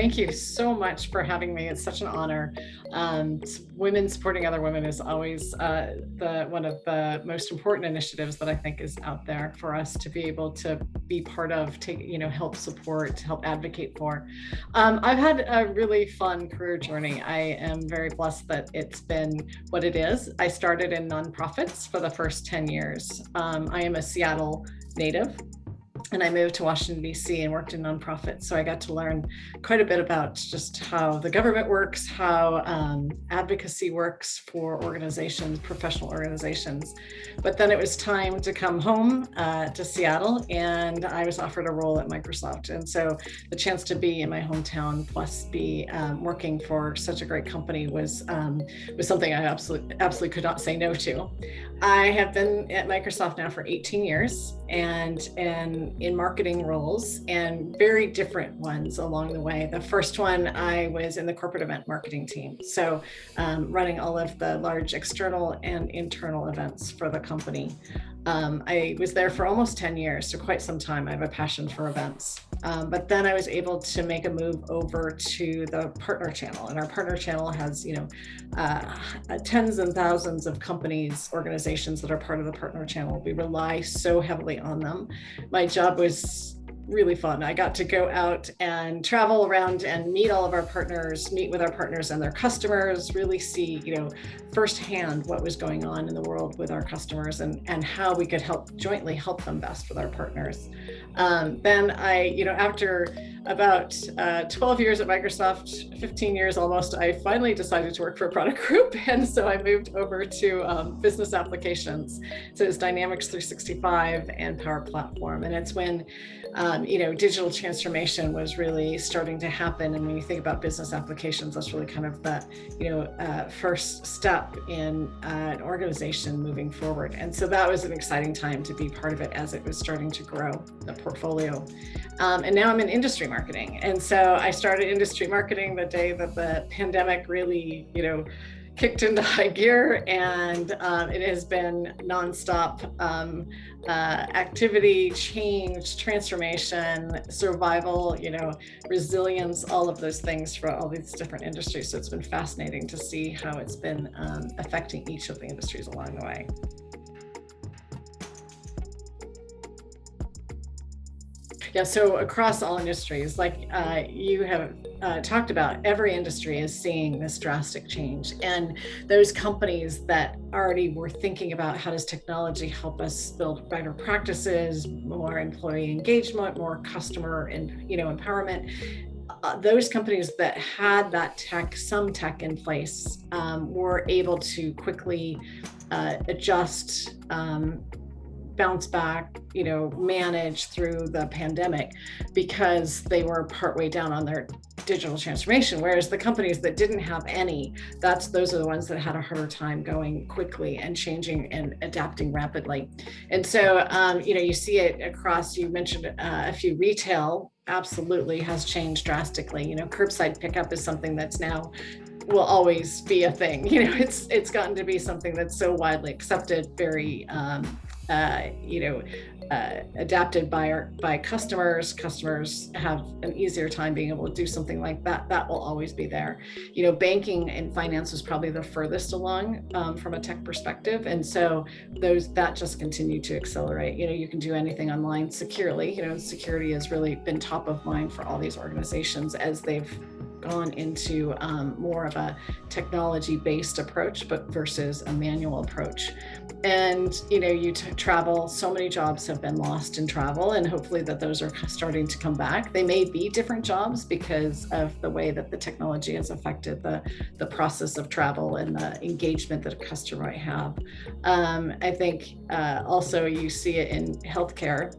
Thank you so much for having me. It's such an honor. Women supporting other women is always the one of the most important initiatives that I think is out there for us to be able to be part of, help support, help advocate for. I've had a really fun career journey. I am very blessed that it's been what it is. I started in nonprofits for the first 10 years. I am a Seattle native, and I moved to Washington, D.C. and worked in nonprofits. So I got to learn quite a bit about just how the government works, how advocacy works for organizations, professional organizations. But then it was time to come home to Seattle, and I was offered a role at Microsoft. And so the chance to be in my hometown plus be working for such a great company was something I absolutely could not say no to. I have been at Microsoft now for 18 years and in marketing roles, and very different ones along the way. The first one, I was in the corporate event marketing team. So running all of the large external and internal events for the company. I was there for almost 10 years, so quite some time. I have a passion for events. But then I was able to make a move over to the partner channel. And our partner channel has, tens and thousands of companies, organizations that are part of the partner channel. We rely so heavily on them. My job was really fun. I got to go out and travel around and meet all of our partners, meet with our partners and their customers, really see, firsthand what was going on in the world with our customers and how we could jointly help them best with our partners. Then after about 12 years at Microsoft, 15 years almost, I finally decided to work for a product group. And so I moved over to business applications. So it's Dynamics 365 and Power Platform. And it's when digital transformation was really starting to happen. And when you think about business applications, that's really kind of the first step in an organization moving forward. And so that was an exciting time to be part of it as it was starting to grow the portfolio. And now I'm in industry marketing. And so I started industry marketing the day that the pandemic really, kicked into high gear, and it has been nonstop activity, change, transformation, survival, resilience, all of those things for all these different industries. So it's been fascinating to see how it's been affecting each of the industries along the way. Yeah, so across all industries, like you have talked about, every industry is seeing this drastic change. And those companies that already were thinking about how does technology help us build better practices, more employee engagement, more customer and empowerment, those companies that had that some tech in place were able to quickly adjust, bounce back, manage through the pandemic because they were partway down on their digital transformation. Whereas the companies that didn't have any, those are the ones that had a harder time going quickly and changing and adapting rapidly. And so, you see it across, you mentioned a few, retail absolutely has changed drastically. Curbside pickup is something that's now will always be a thing. It's gotten to be something that's so widely accepted, very adapted by customers. Customers have an easier time being able to do something like that. That will always be there. Banking and finance is probably the furthest along from a tech perspective, and so that just continue to accelerate. You can do anything online securely. Security has really been top of mind for all these organizations as they've gone into more of a technology-based approach, but versus a manual approach. And you travel, so many jobs have been lost in travel, and hopefully that those are starting to come back. They may be different jobs because of the way that the technology has affected the process of travel and the engagement that a customer might have. I think also you see it in healthcare.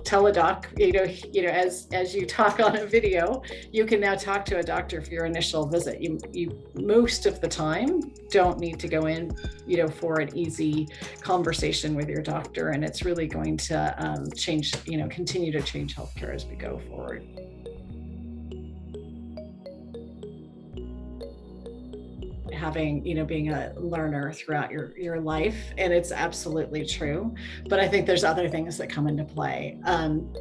Teledoc. As you talk on a video, you can now talk to a doctor for your initial visit. You most of the time don't need to go in, for an easy conversation with your doctor, and it's really going to change, continue to change healthcare as we go forward. having, being a learner throughout your life. And it's absolutely true. But I think there's other things that come into play.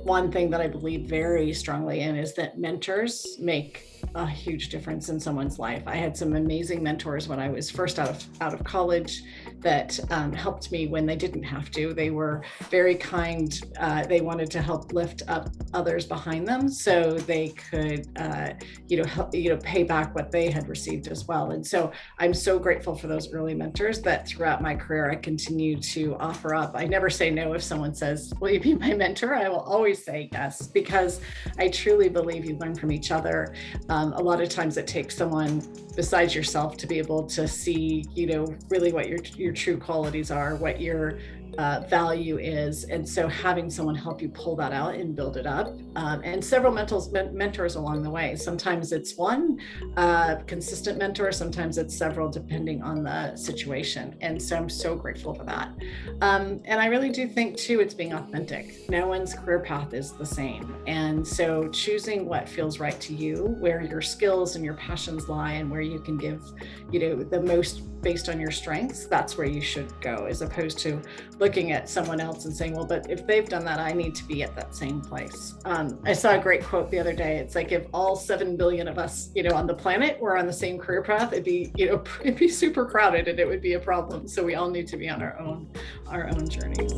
One thing that I believe very strongly in is that mentors make a huge difference in someone's life. I had some amazing mentors when I was first out of college that helped me when they didn't have to. They were very kind. They wanted to help lift up others behind them so they could, help, pay back what they had received as well. And so I'm so grateful for those early mentors that throughout my career I continue to offer up. I never say no if someone says, "Will you be my mentor?" I will always say yes, because I truly believe you learn from each other. A lot of times it takes someone besides yourself to be able to see, really what your true qualities are, what your value is. And so having someone help you pull that out and build it up, and several mentors along the way. Sometimes it's one consistent mentor, sometimes it's several, depending on the situation. And so I'm so grateful for that. And I really do think too, it's being authentic. No one's career path is the same. And so choosing what feels right to you, where your skills and your passions lie, and where you can give, the most based on your strengths, that's where you should go, as opposed to looking at someone else and saying, well, but if they've done that, I need to be at that same place. I saw a great quote the other day. It's like, if all 7 billion of us, on the planet were on the same career path, it'd be super crowded and it would be a problem. So we all need to be on our own journeys.